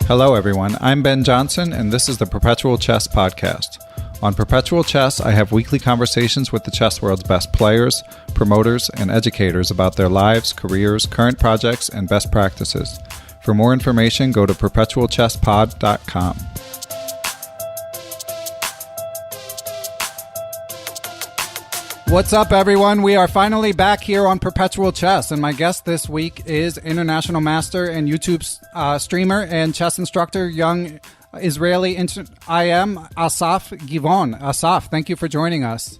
Hello, everyone. I'm Ben Johnson, and this is the Perpetual Chess Podcast. On Perpetual Chess, I have weekly conversations with the chess world's best players, promoters, and educators about their lives, careers, current projects, and best practices. For more information, go to perpetualchesspod.com. What's up, everyone? We are finally back here on Perpetual Chess, and my guest this week is International Master and YouTube streamer and chess instructor, young Israeli IM Asaf Givon. Asaf, thank you for joining us.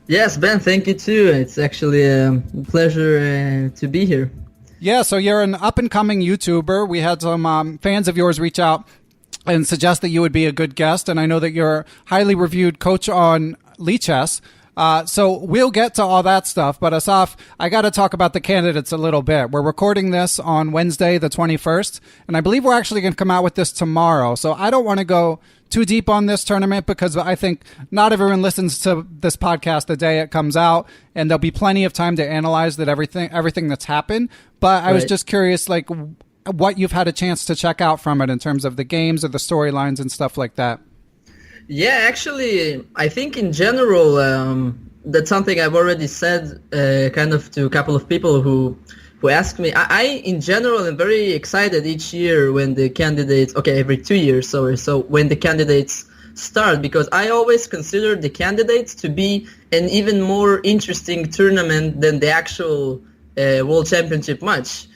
Yes, Ben, thank you too. It's actually a pleasure to be here. Yeah, so you're an up-and-coming YouTuber. We had some fans of yours reach out and suggest that you would be a good guest, and I know that you're a highly reviewed coach on lichess. So we'll get to all that stuff, but Asaf, I got to talk about the candidates a little bit. We're recording this on Wednesday, the 21st, and I believe we're actually going to come out with this tomorrow. So I don't want to go too deep on this tournament because I think not everyone listens to this podcast the day it comes out, and there'll be plenty of time to analyze that everything that's happened. But I was just curious, like, what you've had a chance to check out from it in terms of the games or the storylines and stuff like that. Yeah, actually, I think in general, that's something I've already said kind of to a couple of people who ask me. I in general, am very excited each year when the candidates, every 2 years, so when the candidates start, because I always consider the candidates to be an even more interesting tournament than the actual World Championship match.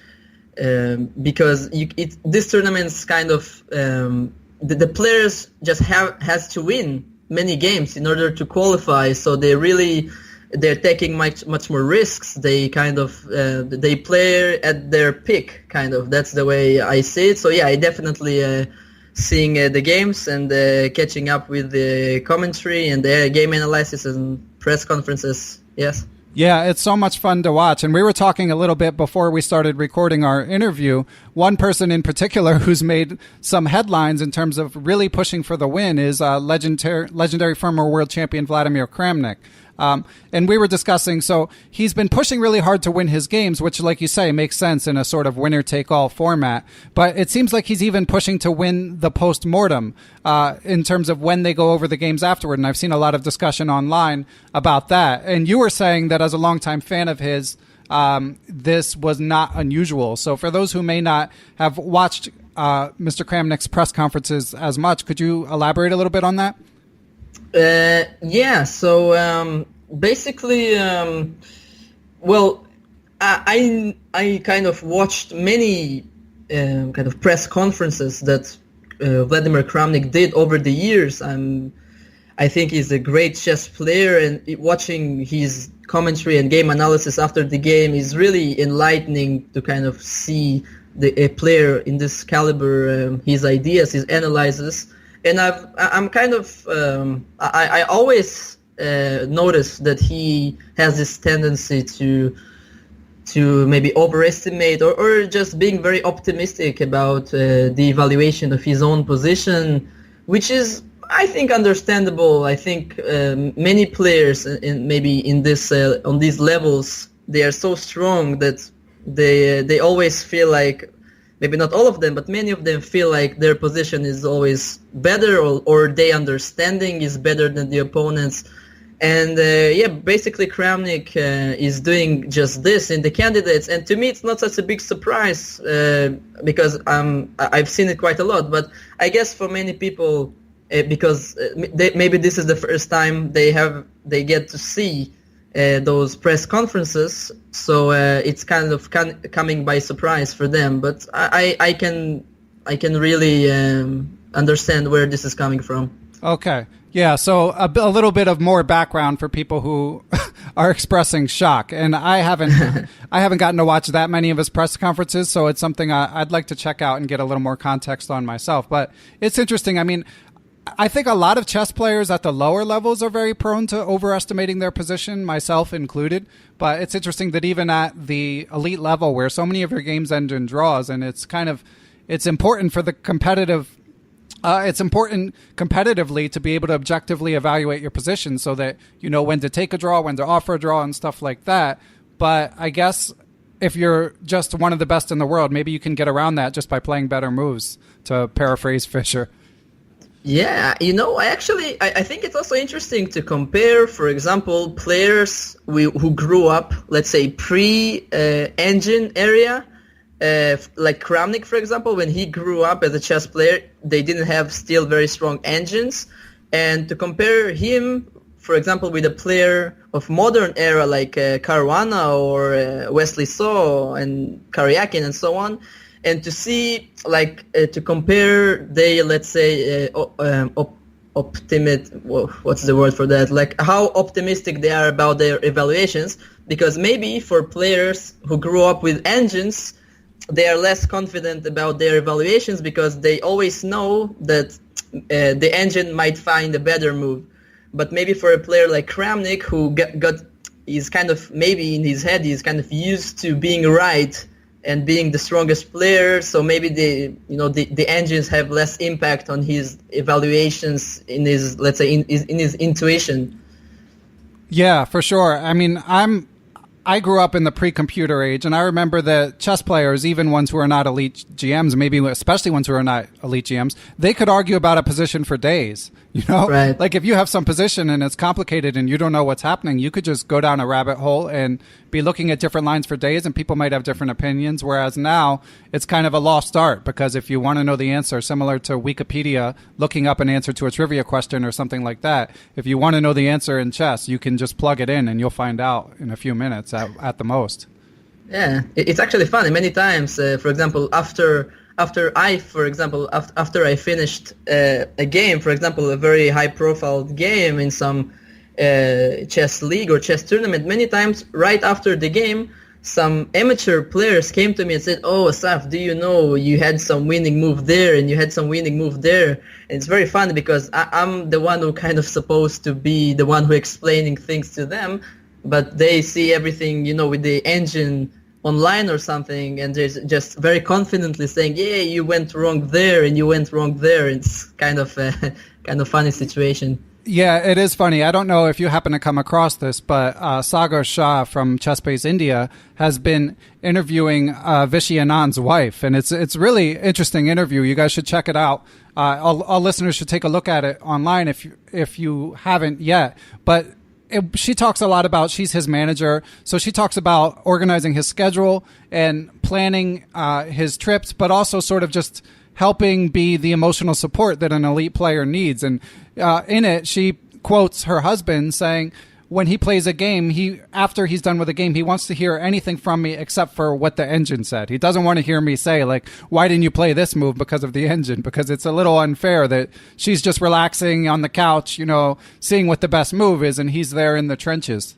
Because this tournament's kind of... The players just has to win many games in order to qualify, so they're taking much more risks. They kind of they play at their peak, kind of. That's the way I see it. So yeah, I definitely seeing the games and catching up with the commentary and the game analysis and press conferences. Yes. Yeah, it's so much fun to watch. And we were talking a little bit before we started recording our interview. One person in particular who's made some headlines in terms of really pushing for the win is legendary former world champion Vladimir Kramnik. And we were discussing, so he's been pushing really hard to win his games, which, like you say, makes sense in a sort of winner-take-all format. But it seems like he's even pushing to win the post-mortem in terms of when they go over the games afterward. And I've seen a lot of discussion online about that. And you were saying that as a longtime fan of his, this was not unusual. So for those who may not have watched Mr. Kramnik's press conferences as much, could you elaborate a little bit on that? So basically, I kind of watched many kind of press conferences that Vladimir Kramnik did over the years. I think he's a great chess player, and watching his commentary and game analysis after the game is really enlightening to kind of see a player in this caliber, his ideas, his analysis. And I always notice that he has this tendency to maybe overestimate or just being very optimistic about the evaluation of his own position, which is, I think, understandable. I think many players maybe in this on these levels, they are so strong that they always feel like, maybe not all of them, but many of them feel like their position is always better or their understanding is better than the opponents. And basically Kramnik is doing just this in the candidates. And to me, it's not such a big surprise because I've seen it quite a lot. But I guess for many people, because maybe this is the first time they get to see those press conferences, so it's kind of coming by surprise for them. But I can really understand where this is coming from. Okay, yeah. So a little bit of more background for people who are expressing shock, and I haven't gotten to watch that many of his press conferences, so it's something I'd like to check out and get a little more context on myself. But it's interesting. I mean, I think a lot of chess players at the lower levels are very prone to overestimating their position, myself included. But it's interesting that even at the elite level, where so many of your games end in draws, and it's important for the competitive. It's important competitively to be able to objectively evaluate your position so that you know when to take a draw, when to offer a draw, and stuff like that. But I guess if you're just one of the best in the world, maybe you can get around that just by playing better moves, to paraphrase Fischer. Yeah, I think it's also interesting to compare, for example, players who grew up, let's say, pre-engine area, like Kramnik, for example. When he grew up as a chess player, they didn't have still very strong engines. And to compare him, for example, with a player of modern era like Caruana or Wesley So and Karyakin and so on, and to see, to compare let's say, what's the word for that? Like how optimistic they are about their evaluations, because maybe for players who grew up with engines, they are less confident about their evaluations because they always know that the engine might find a better move. But maybe for a player like Kramnik, who he's kind of, maybe in his head, he's kind of used to being right and being the strongest player, so maybe the engines have less impact on his evaluations in his, let's say, in his intuition. Yeah, for sure. I mean, I grew up in the pre-computer age, and I remember that chess players, even ones who are not elite GMs, maybe especially ones who are not elite GMs, they could argue about a position for days. Right. Like if you have some position and it's complicated and you don't know what's happening, you could just go down a rabbit hole and be looking at different lines for days, and people might have different opinions. Whereas now it's kind of a lost art, because if you want to know the answer, similar to Wikipedia looking up an answer to a trivia question or something like that, if you want to know the answer in chess, you can just plug it in and you'll find out in a few minutes at the most. Yeah, it's actually funny. Many times, for example, after I finished a game, for example, a very high-profile game in some chess league or chess tournament, many times right after the game, some amateur players came to me and said, "Oh, Asaf, do you know you had some winning move there and you had some winning move there?" And it's very funny because I'm the one who kind of supposed to be the one who explaining things to them, but they see everything, with the engine online or something, and they're just very confidently saying, "Yeah, you went wrong there and you went wrong there." It's kind of a funny situation. Yeah, it is funny. I don't know if you happen to come across this, but Sagar Shah from ChessBase India has been interviewing Vishy Anand's wife, and it's really interesting interview. You guys should check it out. All listeners should take a look at it online if you haven't yet. But she talks a lot about, she's his manager, so she talks about organizing his schedule and planning his trips, but also sort of just helping be the emotional support that an elite player needs. And in it, she quotes her husband saying, when he plays a game, after he's done with a game, he wants to hear anything from me except for what the engine said. He doesn't want to hear me say, like, why didn't you play this move because of the engine? Because it's a little unfair that she's just relaxing on the couch, seeing what the best move is, and he's there in the trenches.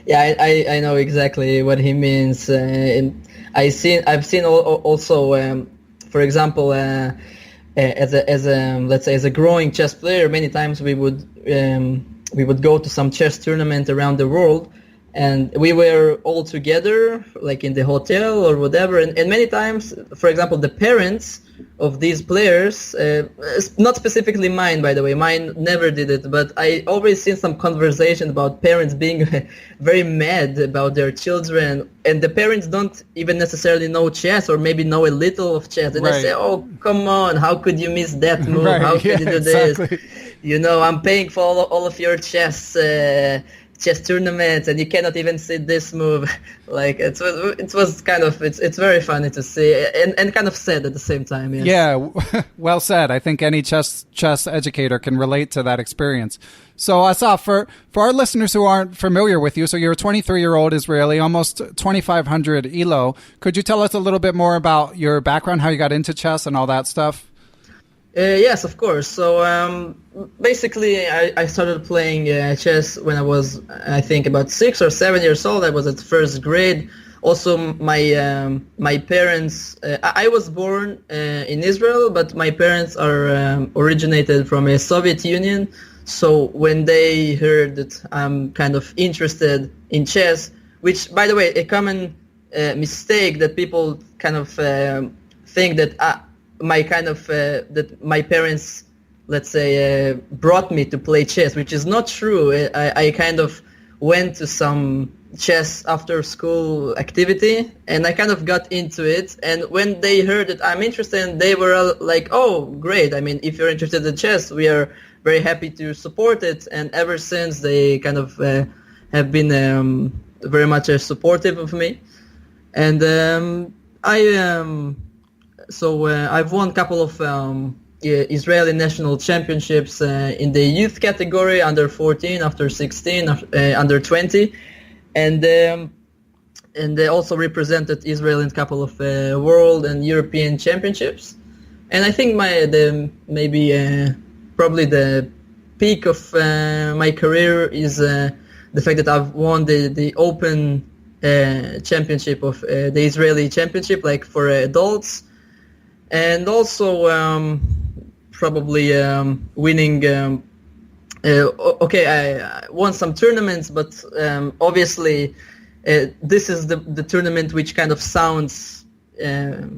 Yeah, I know exactly what he means. I've seen also, for example, as a growing chess player, many times we would go to some chess tournament around the world, and we were all together, like in the hotel or whatever. And many times, for example, the parents of these players, not specifically mine, by the way, mine never did it, but I always seen some conversation about parents being very mad about their children, and the parents don't even necessarily know chess or maybe know a little of chess. And Right. they say, "Oh, come on, how could you miss that move? Right, How could you do exactly. this? I'm paying for all of your chess tournaments, and you cannot even see this move." Like it was kind of, it's very funny to see, and kind of sad at the same time. Yes. Yeah, well said. I think any chess educator can relate to that experience. So Asaf, for our listeners who aren't familiar with you, so you're a 23-year-old Israeli, almost 2,500 ELO. Could you tell us a little bit more about your background, how you got into chess and all that stuff? Yes, of course. So basically, I started playing chess when I was, I think, about 6 or 7 years old. I was at first grade. Also, my parents, I was born in Israel, but my parents are originated from a Soviet Union. So when they heard that I'm kind of interested in chess, which, by the way, a common mistake that people kind of think that that my parents, let's say, brought me to play chess, which is not true. I kind of went to some chess after school activity, and I kind of got into it. And when they heard that I'm interested, they were like, "Oh, great! I mean, if you're interested in chess, we are very happy to support it." And ever since, they kind of have been very much supportive of me. And I've won a couple of Israeli national championships in the youth category, under 14, after 16, under 20, and they also represented Israel in a couple of world and European championships. And I think probably the peak of my career is the fact that I've won the Open championship of the Israeli championship, like for adults, and also probably winning. I won some tournaments, but obviously this is the tournament which kind of sounds,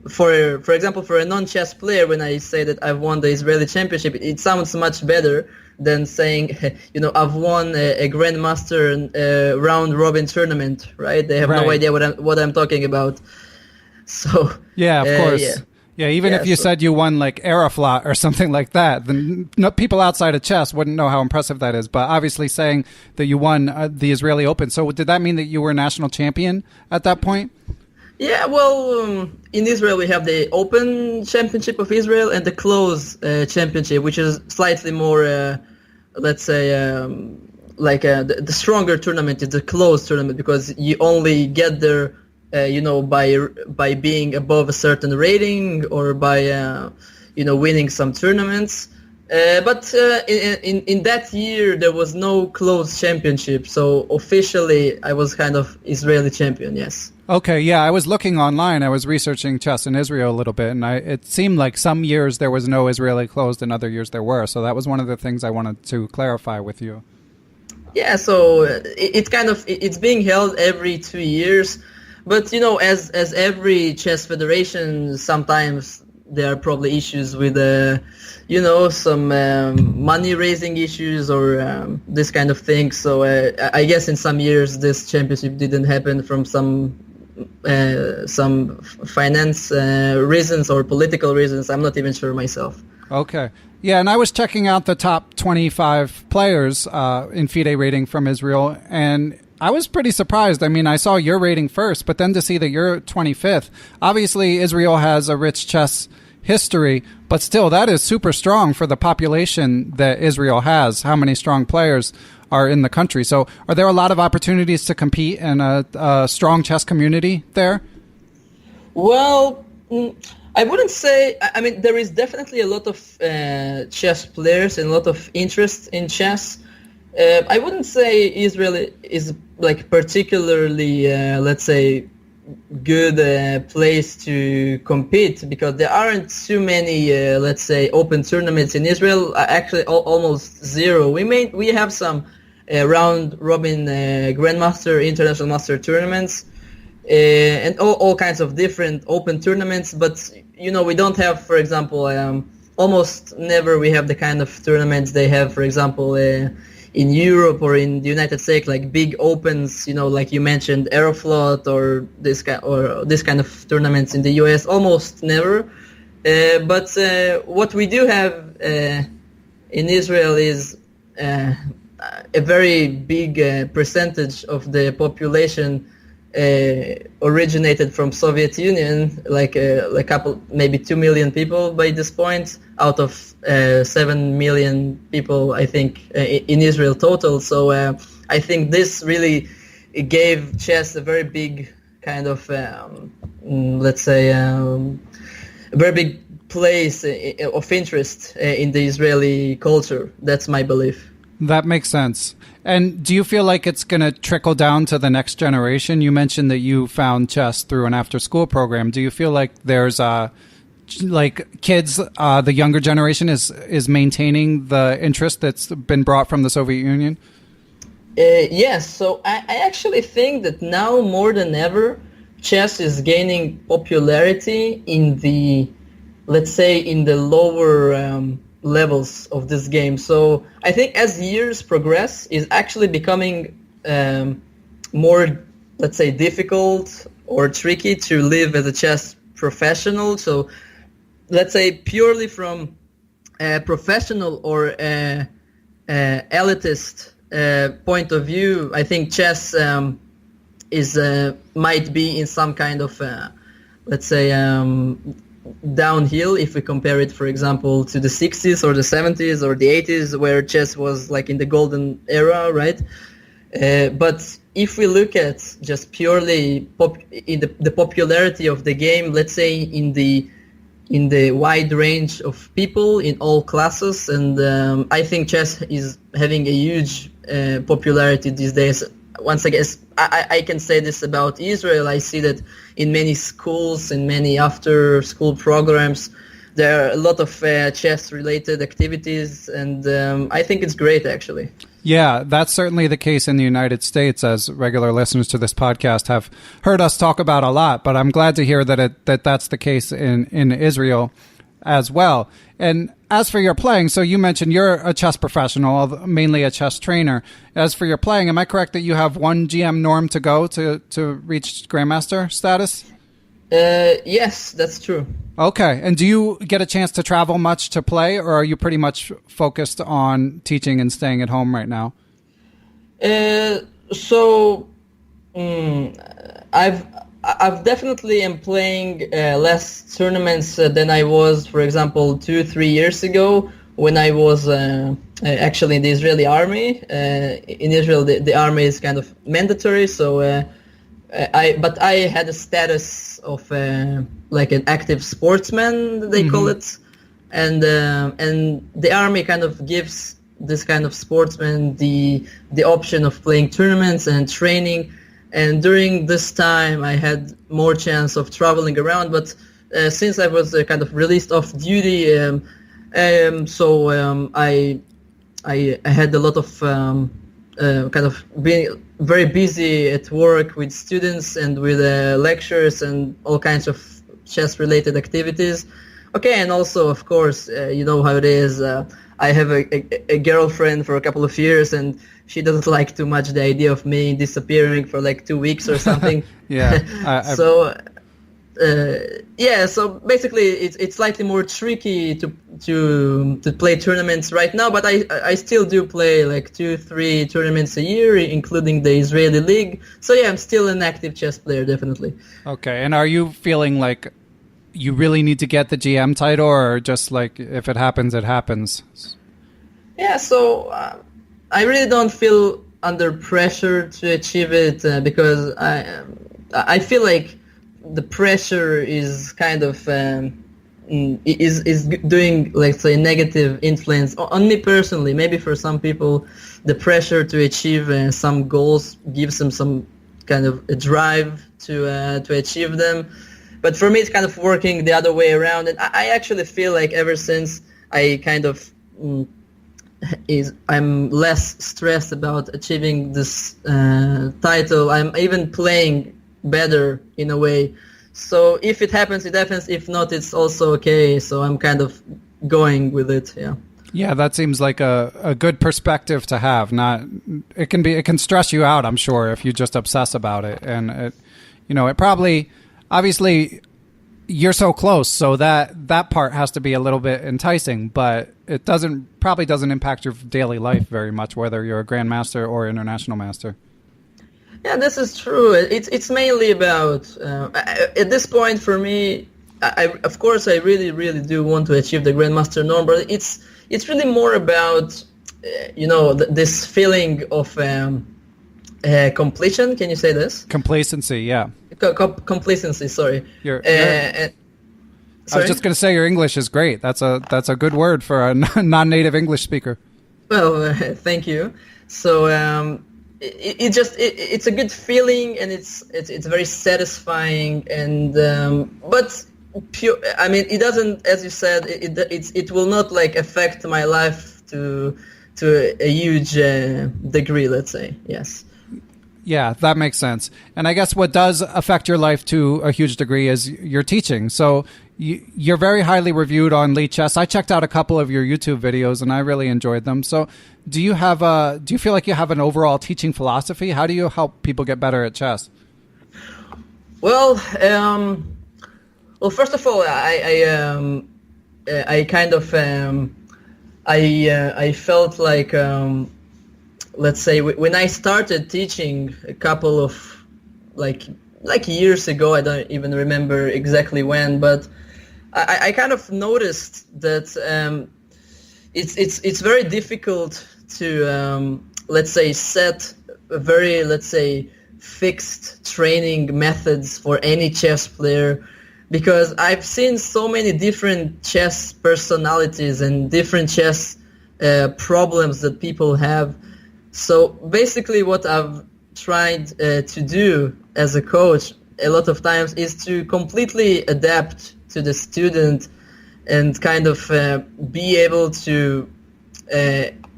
for example, for a non-chess player, when I say that I've won the Israeli championship, it sounds much better than saying, I've won a grandmaster round-robin tournament, right? They have no idea what I'm talking about. So yeah, of course. Yeah, even if you said you won like Aeroflot or something like that, then people outside of chess wouldn't know how impressive that is. But obviously saying that you won the Israeli Open. So did that mean that you were national champion at that point? Yeah, well, in Israel we have the Open Championship of Israel and the Close Championship, which is slightly more, let's say, the stronger tournament is the Close tournament, because you only get there by being above a certain rating or by winning some tournaments. But in that year there was no closed championship, so officially I was kind of Israeli champion. Yes. Okay, yeah, I was looking online. I was researching chess in Israel a little bit, and it seemed like some years there was no Israeli closed, and other years there were. So that was one of the things I wanted to clarify with you. Yeah, so it's being held every 2 years. But, as every chess federation, sometimes there are probably issues with, some money-raising issues or this kind of thing. So I guess in some years this championship didn't happen from some finance reasons or political reasons. I'm not even sure myself. Okay. Yeah, and I was checking out the top 25 players in FIDE rating from Israel, and I was pretty surprised. I mean, I saw your rating first, but then to see that you're 25th. Obviously, Israel has a rich chess history, but still, that is super strong for the population that Israel has, how many strong players are in the country. So are there a lot of opportunities to compete in a strong chess community there? Well, I wouldn't say. I mean, there is definitely a lot of chess players and a lot of interest in chess. I wouldn't say Israel is like particularly, let's say, good place to compete, because there aren't too many, let's say, open tournaments in Israel. Actually, almost zero. We have some round robin grandmaster, international master tournaments, and all kinds of different open tournaments. But we don't have, for example, almost never we have the kind of tournaments they have, for example, in Europe or in the United States, like big opens, like you mentioned, Aeroflot or this kind of tournaments in the US, almost never. But what we do have in Israel is a very big percentage of the population originated from Soviet Union, like couple, maybe 2 million people by this point, out of 7 million people, I think, in Israel total. So I think this really gave chess a very big kind of, let's say, a very big place of interest in the Israeli culture. That's my belief. That makes sense. And do you feel like it's going to trickle down to the next generation? You mentioned that you found chess through an after-school program. Do you feel like there's like kids, the younger generation is maintaining the interest that's been brought from the Soviet Union? Yes. So I actually think that now more than ever, chess is gaining popularity in the, let's say, in the lower levels of this game. So I think as years progress, is actually becoming more let's say, difficult or tricky to live as a chess professional. So let's say purely from a professional or elitist point of view, I think chess is might be in some kind of let's say downhill if we compare it, for example, to the 60s or the 70s or the 80s, where chess was like in the golden era, right? But if we look at just purely in the popularity of the game, let's say in the wide range of people in all classes, and I think chess is having a huge popularity these days. Once again, I can say this about Israel. I see that in many schools, in many after-school programs, there are a lot of chess-related activities, and I think it's great, actually. Yeah, that's certainly the case in the United States, as regular listeners to this podcast have heard us talk about a lot. But I'm glad to hear that that's the case in Israel as well. And as for your playing, so you mentioned you're a chess professional, mainly a chess trainer. As for your playing, am I correct that you have one GM norm to go to reach Grandmaster status? Yes, that's true. Okay. And do you get a chance to travel much to play, or are you pretty much focused on teaching and staying at home right now? I've definitely am playing less tournaments than I was, for example, 2-3 years ago when I was actually in the Israeli army. In Israel, the army is kind of mandatory, so but I had a status of like an active sportsman, they call it, and the army kind of gives this kind of sportsman the option of playing tournaments and training. And during this time, I had more chance of traveling around. But since I was kind of released off duty, so I had a lot of kind of being very busy at work with students and with lectures and all kinds of chess-related activities. Okay, and also, of course, you know how it is. I have a girlfriend for a couple of years, and she doesn't like too much the idea of me disappearing for like 2 weeks or something. Yeah. So basically it's slightly more tricky to play tournaments right now, but I still do play like 2-3 tournaments a year, including the Israeli League. So yeah, I'm still an active chess player, definitely. Okay, and are you feeling like you really need to get the GM title, or just like if it happens, it happens? Yeah, so I really don't feel under pressure to achieve it because I feel like the pressure is kind of is doing, let's say, negative influence on me personally. Maybe for some people, the pressure to achieve some goals gives them some kind of a drive to achieve them. But for me, it's kind of working the other way around, and I actually feel like ever since I kind of I'm less stressed about achieving this title. I'm even playing better in a way. So if it happens, it happens. If not, it's also okay. So I'm kind of going with it. Yeah. Yeah, that seems like a good perspective to have. It can stress you out, I'm sure, if you just obsess about it, and it probably. Obviously, you're so close, so that part has to be a little bit enticing, but it probably doesn't impact your daily life very much, whether you're a grandmaster or international master. Yeah, this is true. It's mainly about at this point for me. Of course, I really, really do want to achieve the grandmaster norm, but it's really more about this feeling of completion. Can you say this? Complacency, yeah. Complacency. Sorry. I was just going to say your English is great. That's a good word for a non-native English speaker. Well, thank you. So it's a good feeling, and it's very satisfying, and but pure. I mean, it doesn't, as you said, it will not like affect my life to a huge degree. Let's say, yes. Yeah, that makes sense. And I guess what does affect your life to a huge degree is your teaching. So you're very highly reviewed on lichess. I checked out a couple of your YouTube videos and I really enjoyed them. So do you feel like you have an overall teaching philosophy? How do you help people get better at chess? Well, first of all, I kind of I felt like let's say when I started teaching a couple of like years ago, I don't even remember exactly when, but I kind of noticed that it's very difficult to let's say set a very, let's say, fixed training methods for any chess player, because I've seen so many different chess personalities and different chess problems that people have. So basically what I've tried to do as a coach a lot of times is to completely adapt to the student and kind of be able to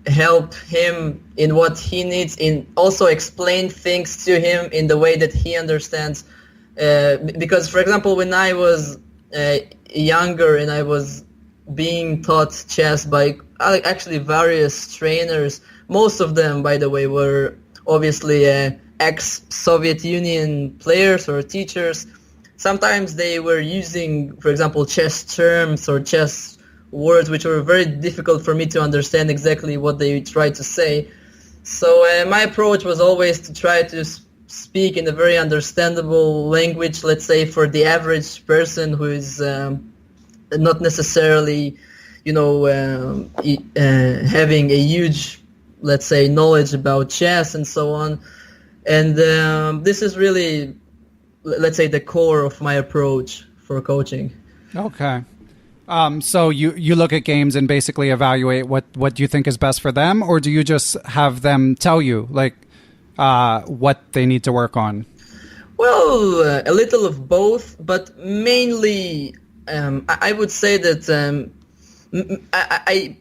help him in what he needs, in also explain things to him in the way that he understands. Because, for example, when I was younger and I was being taught chess by actually various trainers, most of them, by the way, were obviously ex-Soviet Union players or teachers. Sometimes they were using, for example, chess terms or chess words which were very difficult for me to understand exactly what they tried to say. So my approach was always to try to speak in a very understandable language, let's say, for the average person who is not necessarily, having a huge, let's say, knowledge about chess and so on. And this is really, let's say, the core of my approach for coaching. Okay. So you look at games and basically evaluate what you think is best for them, or do you just have them tell you what they need to work on? Well, a little of both, but mainly I would say that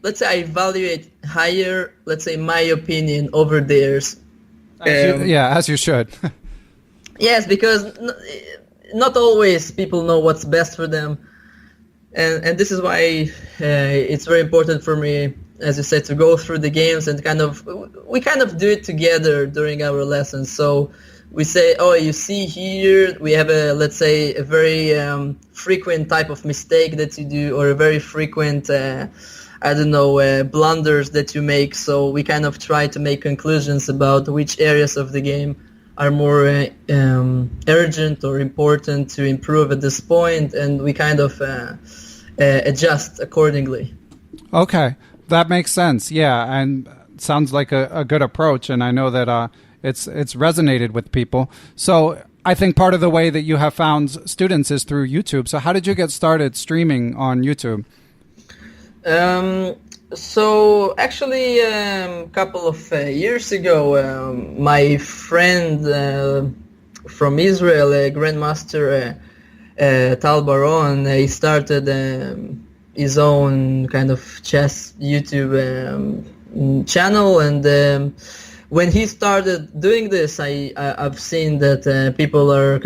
let's say I evaluate higher, let's say, my opinion over theirs. As you should. Yes, because not always people know what's best for them. And this is why it's very important for me, as you said, to go through the games and we do it together during our lessons. So we say, oh, you see here, we have let's say, a very frequent type of mistake that you do, or a very frequent, blunders that you make. So we try to make conclusions about which areas of the game are more urgent or important to improve at this point, and we adjust accordingly. Okay, that makes sense. Yeah, and sounds like a good approach, and I know that it's resonated with people. So I think part of the way that you have found students is through YouTube. So how did you get started streaming on YouTube? So actually, a couple of years ago, my friend from Israel, Grandmaster Tal Baron, he started his own kind of chess YouTube channel, and when he started doing this, I've seen that people are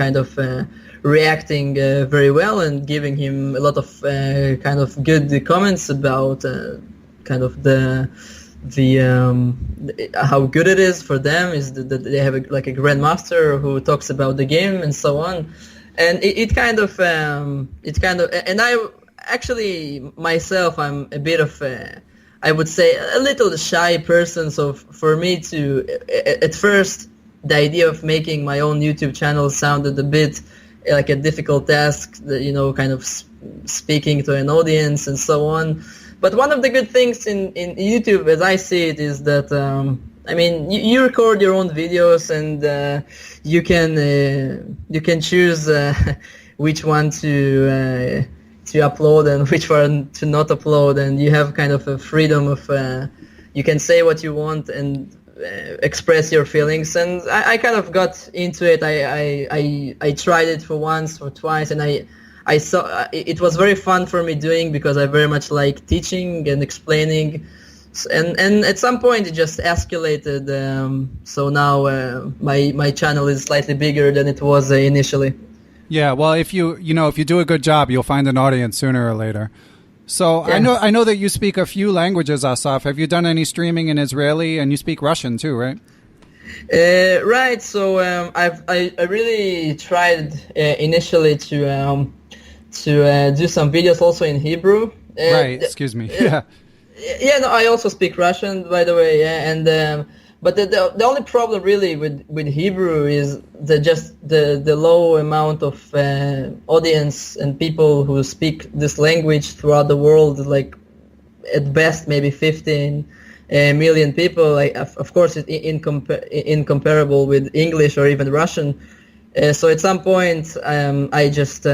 reacting very well and giving him a lot of good comments about how good it is for them, is that they have a grandmaster who talks about the game and so on. And and I actually myself, I'm a bit of I would say a little shy person. So for me to, at first, the idea of making my own YouTube channel sounded a bit like a difficult task, speaking to an audience and so on. But one of the good things in YouTube, as I see it, is that you record your own videos, and you can choose which one to upload and which one to not upload, and you have a freedom of you can say what you want and express your feelings. And I got into it. I tried it for once or twice, and I saw it was very fun for me doing, because I very much like teaching and explaining. And at some point it just escalated. So now my channel is slightly bigger than it was initially. Yeah, well, if you do a good job, you'll find an audience sooner or later. So yeah. I know that you speak a few languages, Asaf. Have you done any streaming in Israeli? And you speak Russian too, right? Right. So I really tried initially to do some videos also in Hebrew. Right. Excuse me. Yeah. Yeah, no, I also speak Russian, by the way. Yeah, and but the only problem really with Hebrew is the low amount of audience and people who speak this language throughout the world. Like at best, maybe 15 million people. Like of course, it's incomparable with English or even Russian. So at some point, I just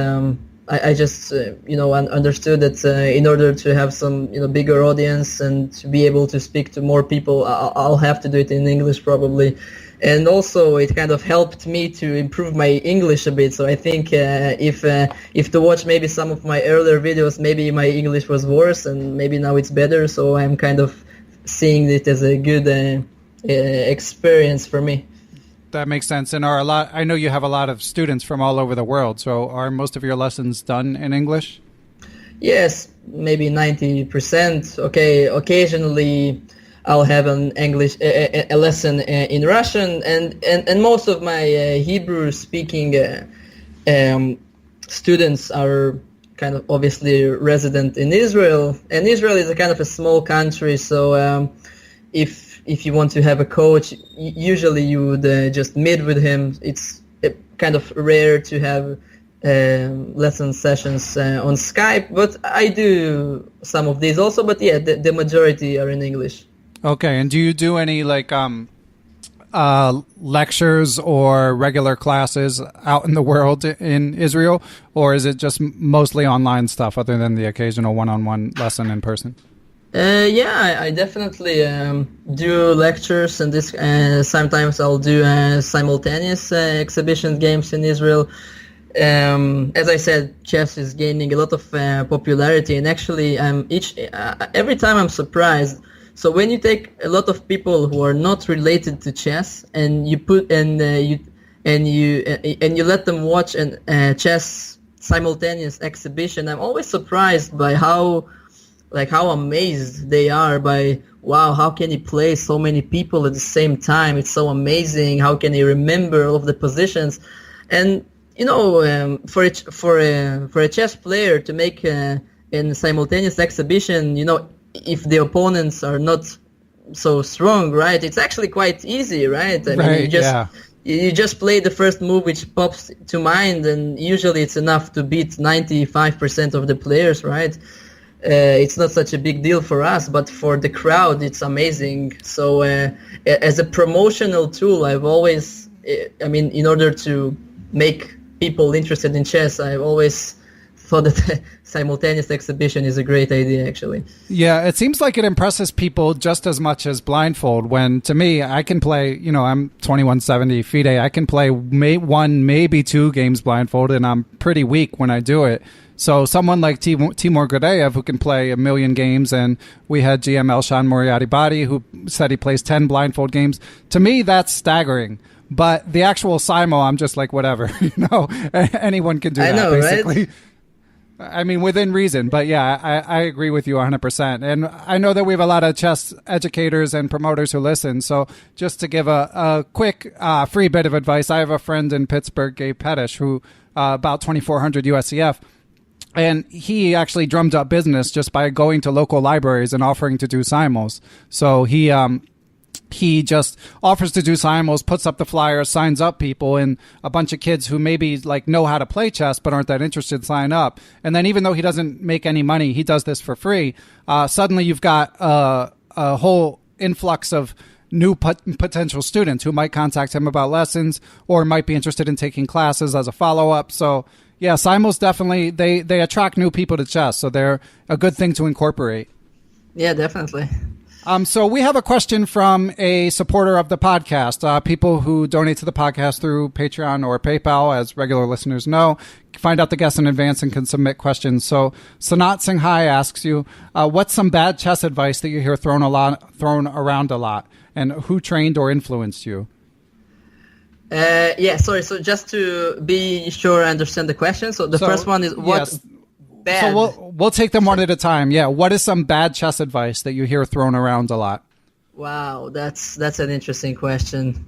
understood that in order to have some bigger audience and to be able to speak to more people, I'll have to do it in English probably. And also it kind of helped me to improve my English a bit. So I think if to watch maybe some of my earlier videos, maybe my English was worse and maybe now it's better. So I'm kind of seeing it as a good experience for me. That makes sense. And I know you have a lot of students from all over the world. So are most of your lessons done in English? Yes, maybe 90%. Okay, occasionally I'll have an English a lesson in Russian, and most of my Hebrew speaking students are kind of obviously resident in Israel, and Israel is a kind of a small country. So if you want to have a coach, usually you would just meet with him. It's kind of rare to have lesson sessions on Skype, but I do some of these also. But yeah, the majority are in English. Okay, and do you do any like lectures or regular classes out in the world in Israel, or is it just mostly online stuff other than the occasional one-on-one lesson in person? Yeah, I definitely do lectures, and this sometimes I'll do simultaneous exhibition games in Israel. As I said, chess is gaining a lot of popularity, and actually, every time I'm surprised. So when you take a lot of people who are not related to chess, and you put you let them watch a chess simultaneous exhibition, I'm always surprised by how amazed they are by, wow, how can he play so many people at the same time? It's so amazing. How can he remember all of the positions? And for a chess player to make a simultaneous exhibition, if the opponents are not so strong, right? It's actually quite easy, right? I mean, you just play the first move which pops to mind, and usually it's enough to beat 95% of the players, right? It's not such a big deal for us, but for the crowd, it's amazing. So as a promotional tool, I've always, in order to make people interested in chess, I've always thought that simultaneous exhibition is a great idea, actually. Yeah, it seems like it impresses people just as much as blindfold, when to me, I can play, I'm 2170 FIDE, I can play one, maybe two games blindfold, and I'm pretty weak when I do it. So someone like Timur Gureyev, who can play a million games, and we had GM Elshan Moriarty-Badi, who said he plays 10 blindfold games. To me, that's staggering. But the actual Simo, I'm just like, whatever. Anyone can do that, basically. Right? I mean, within reason. But yeah, I agree with you 100%. And I know that we have a lot of chess educators and promoters who listen. So just to give a quick free bit of advice, I have a friend in Pittsburgh, Gabe Pettish, who about 2,400 USCF. And he actually drummed up business just by going to local libraries and offering to do simuls. So he just offers to do simuls, puts up the flyers, signs up people, and a bunch of kids who maybe like know how to play chess but aren't that interested sign up. And then even though he doesn't make any money, he does this for free. Suddenly you've got a whole influx of new potential students who might contact him about lessons or might be interested in taking classes as a follow-up. So yeah, simuls definitely, they attract new people to chess, so they're a good thing to incorporate. Yeah, definitely. So we have a question from a supporter of the podcast. People who donate to the podcast through Patreon or PayPal, as regular listeners know, find out the guests in advance and can submit questions. So Sanat Singhai asks you, what's some bad chess advice that you hear thrown around a lot, and who trained or influenced you? Sorry. So just to be sure I understand the question. So the first one is what? Yes. Bad. So we'll take them one at a time. Yeah. What is some bad chess advice that you hear thrown around a lot? Wow, that's an interesting question.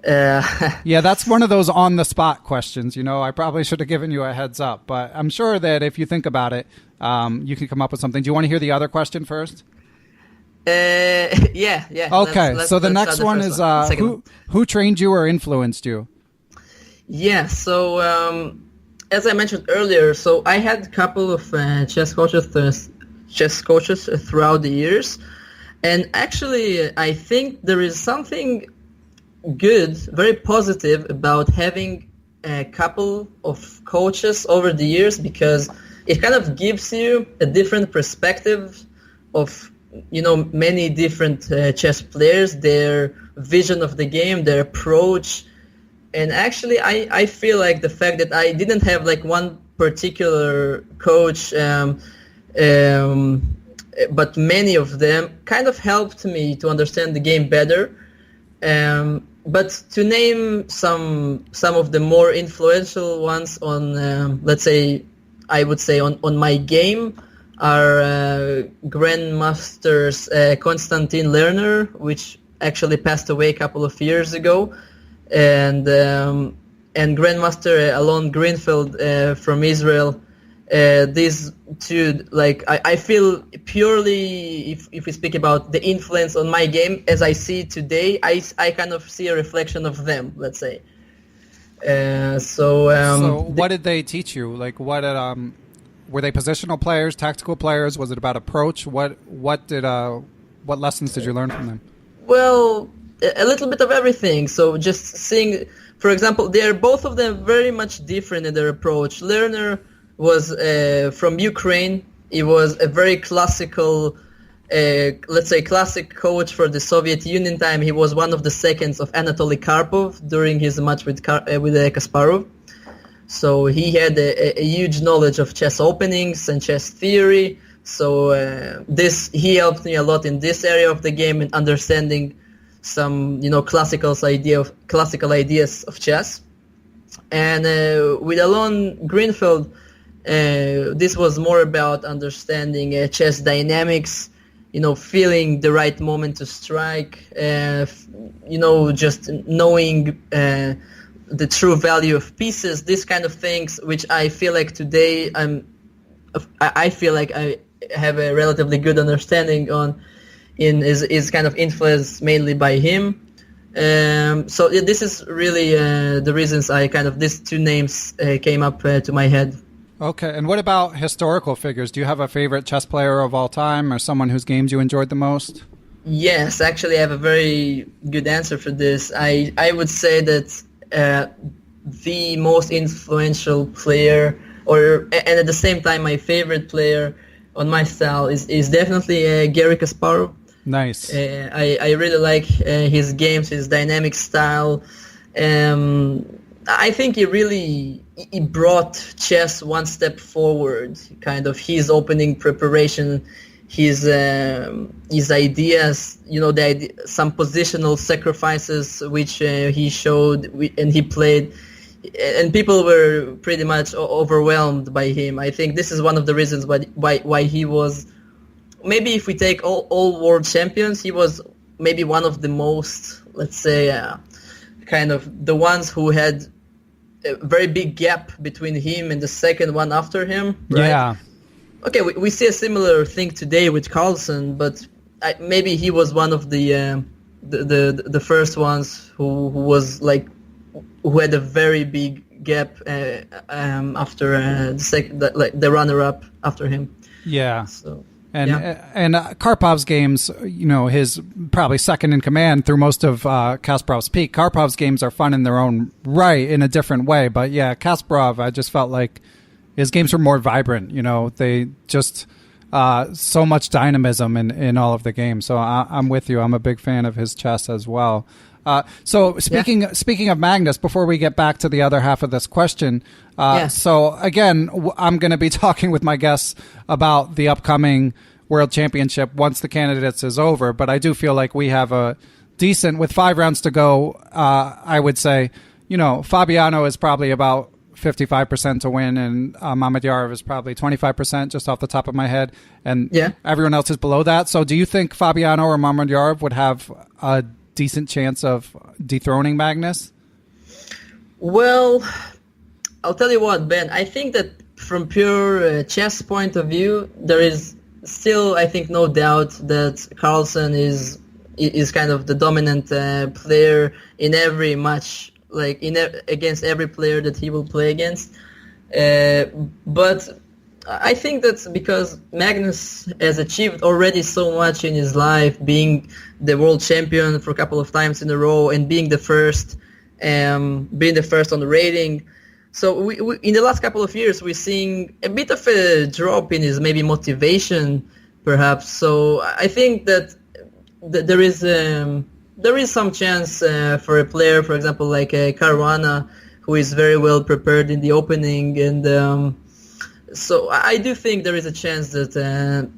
Yeah, that's one of those on-the-spot questions. I probably should have given you a heads up, but I'm sure that if you think about it, you can come up with something. Do you want to hear the other question first? Yeah. Okay, so the next one is who trained you or influenced you? Yeah, so as I mentioned earlier, so I had a couple of chess coaches throughout the years, and actually I think there is something good, very positive about having a couple of coaches over the years, because it kind of gives you a different perspective of many different chess players, their vision of the game, their approach. And actually I feel like the fact that I didn't have like one particular coach, but many of them kind of helped me to understand the game better. But to name some of the more influential ones on, let's say, I would say on my game are Grandmasters Konstantin Lerner, which actually passed away a couple of years ago, and Grandmaster Alon Greenfield from Israel. These two, like I feel purely, if we speak about the influence on my game as I see it today, I kind of see a reflection of them, let's say. So what did they teach you? Like what were they positional players, tactical players? Was it about approach? What lessons did you learn from them? Well, a little bit of everything. So just seeing, for example, they're both of them very much different in their approach. Lerner was from Ukraine. He was a very classical, let's say, classic coach for the Soviet Union time. He was one of the seconds of Anatoly Karpov during his match with Kasparov. So he had a huge knowledge of chess openings and chess theory. So he helped me a lot in this area of the game and understanding some classical ideas of chess. And with Alon Greenfield, this was more about understanding chess dynamics, feeling the right moment to strike, just knowing the true value of pieces, this kind of things, which I feel like today I feel like I have a relatively good understanding on, is kind of influenced mainly by him. So this is really the reasons these two names came up to my head. Okay, and what about historical figures? Do you have a favorite chess player of all time or someone whose games you enjoyed the most? Yes, actually I have a very good answer for this. I would say that the most influential player, and at the same time my favorite player on my style is definitely Garry Kasparov. Nice. I really like his games, his dynamic style. I think he brought chess one step forward. Kind of his opening preparation, his ideas, some positional sacrifices which he showed and he played, and people were pretty much overwhelmed by him. I think this is one of the reasons why he was, maybe if we take all world champions, he was maybe one of the most, let's say, kind of the ones who had a very big gap between him and the second one after him, right? Yeah. Okay, we see a similar thing today with Carlsen, but maybe he was one of the first ones who was like, who had a very big gap after the runner-up after him. Yeah. So. And Karpov's games, his probably second in command through most of Kasparov's peak. Karpov's games are fun in their own right in a different way. But yeah, Kasparov, I just felt like his games were more vibrant. They just so much dynamism in all of the games. So I'm with you. I'm a big fan of his chess as well. So speaking of Magnus, before we get back to the other half of this question, so again, I'm going to be talking with my guests about the upcoming World Championship once the Candidates is over, but I do feel like we have a decent, with 5 rounds to go, I would say, Fabiano is probably about 55% to win, and Mamedyarov is probably 25%, just off the top of my head, and everyone else is below that. So do you think Fabiano or Mamedyarov would have a decent chance of dethroning Magnus? Well, I'll tell you what, Ben. I think that from pure chess point of view, there is still, I think, no doubt that Carlsen is kind of the dominant player in every match, like against every player that he will play against. But I think that's because Magnus has achieved already so much in his life, being the world champion for a couple of times in a row and being the first on the rating. So we in the last couple of years, we're seeing a bit of a drop in his maybe motivation, perhaps. So I think that there is some chance for a player, for example, like Caruana, who is very well prepared in the opening, and so I do think there is a chance that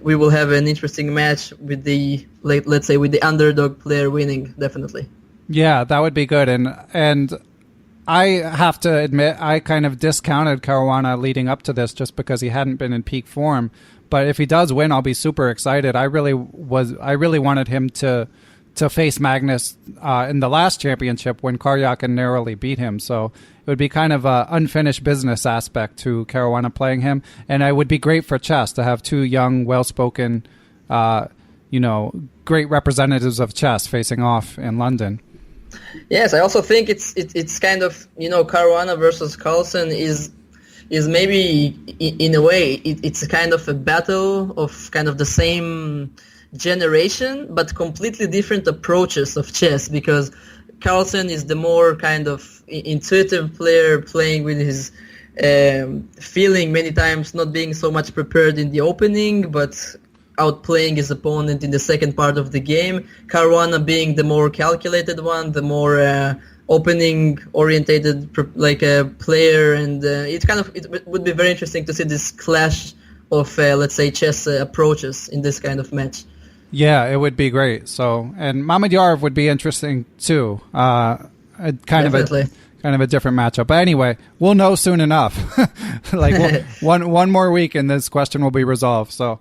we will have an interesting match with let's say with the underdog player winning, definitely. Yeah, that would be good, and I have to admit I kind of discounted Caruana leading up to this just because he hadn't been in peak form. But if he does win, I'll be super excited. I really wanted him to face Magnus in the last championship when Karyakin narrowly beat him. So it would be kind of an unfinished business aspect to Caruana playing him, and it would be great for chess to have two young, well-spoken, great representatives of chess facing off in London. Yes, I also think it's kind of, Caruana versus Carlsen is maybe in a way it's a kind of a battle of kind of the same generation but completely different approaches of chess, because Carlsen is the more kind of intuitive player, playing with his feeling many times, not being so much prepared in the opening but outplaying his opponent in the second part of the game. Caruana being the more calculated one, the more opening orientated like a player, and it would be very interesting to see this clash of let's say chess approaches in this kind of match. Yeah, it would be great. So, and Mamedyarov would be interesting too. Kind of a different matchup. But anyway, we'll know soon enough. One more week and this question will be resolved. So,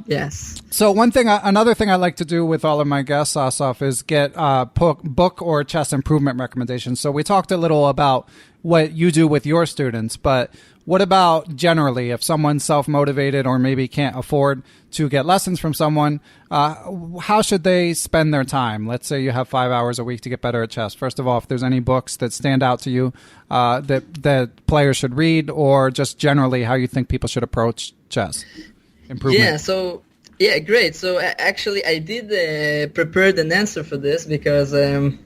yes. So another thing I like to do with all of my guests, Asaf, is get book or chess improvement recommendations. So we talked a little about what you do with your students, but what about generally if someone's self-motivated or maybe can't afford to get lessons from someone, how should they spend their time? Let's say you have 5 hours a week to get better at chess. First of all, if there's any books that stand out to you that players should read, or just generally how you think people should approach chess improvement. Yeah, great. So actually I did prepare an answer for this because I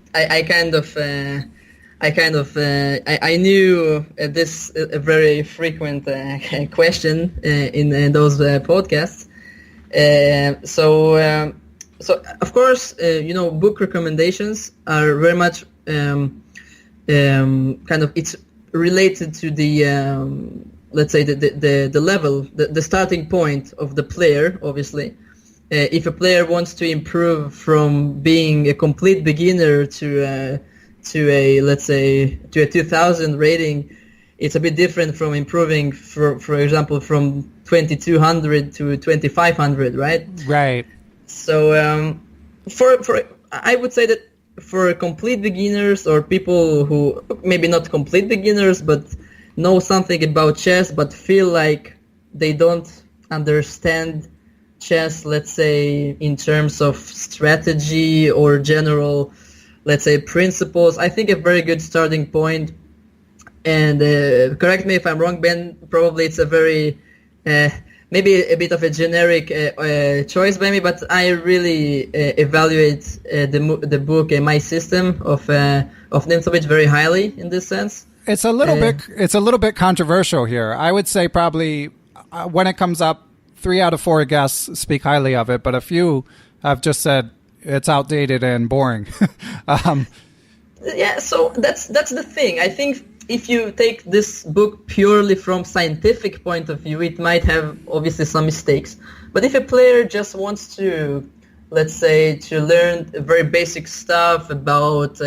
knew this a very frequent question in those podcasts. So of course, book recommendations are very much it's related to the let's say the level, the starting point of the player. Obviously, if a player wants to improve from being a complete beginner to a let's say to a 2000 rating, it's a bit different from improving for example from 2200 to 2500, right? Right. So for I would say that for complete beginners or people who maybe not complete beginners but know something about chess but feel like they don't understand chess, let's say in terms of strategy or general, let's say, principles, I think a very good starting point. And correct me if I'm wrong, Ben, probably it's a very maybe a bit of a generic choice by me, but I really evaluate the book My System of Nimzowitsch very highly in this sense. It's a little bit controversial here. I would say probably when it comes up, 3 out of 4 guests speak highly of it, but a few have just said it's outdated and boring. Yeah, so that's the thing. I think if you take this book purely from scientific point of view, it might have obviously some mistakes. But if a player just wants to, let's say, to learn very basic stuff about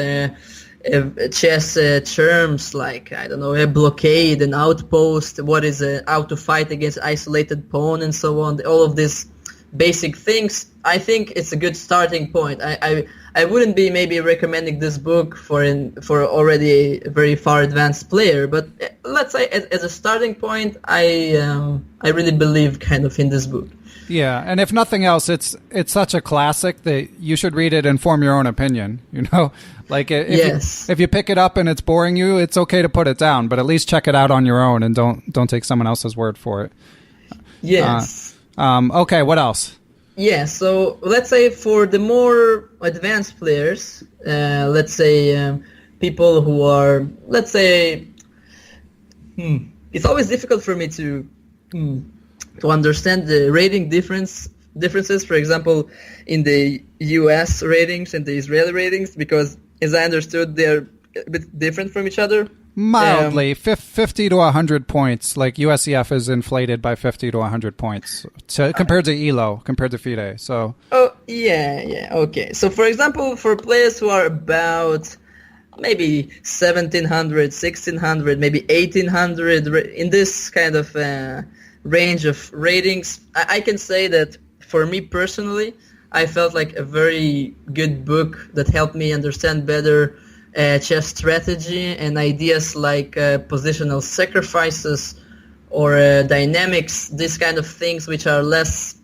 chess terms like, I don't know, a blockade, an outpost, what is how to fight against isolated pawn and so on, all of these basic things, I think it's a good starting point. I wouldn't be maybe recommending this book for already a very far advanced player, but let's say as a starting point, I really believe kind of in this book. Yeah, and if nothing else, it's such a classic that you should read it and form your own opinion. Like if you pick it up and it's boring you, it's okay to put it down, but at least check it out on your own and don't take someone else's word for it. Yes. Okay, what else? Yeah, so let's say for the more advanced players, let's say people who are, let's say, it's always difficult for me to understand the rating differences, for example, in the US ratings and the Israeli ratings, because as I understood, they're a bit different from each other. Mildly, 50 to 100 points. Like USEF is inflated by 50 to 100 points compared to ELO, compared to FIDE. So. Oh yeah, okay. So for example, for players who are about maybe 1700, 1600, maybe 1800 in this kind of range of ratings, I can say that for me personally, I felt like a very good book that helped me understand better chess strategy and ideas like positional sacrifices or dynamics, these kind of things which are less,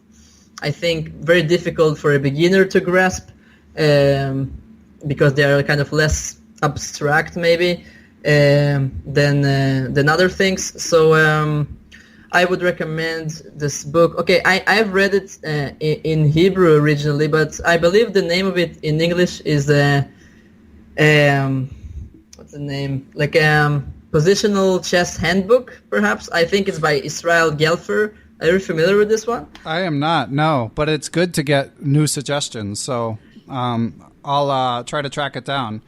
I think, very difficult for a beginner to grasp because they are kind of less abstract maybe than other things. So I would recommend this book. Okay, I've read it in Hebrew originally, but I believe the name of it in English is what's the name? Like Positional Chess Handbook, perhaps. I think it's by Israel Gelfer. Are you familiar with this one? I am not, no, but it's good to get new suggestions. So I'll try to track it down.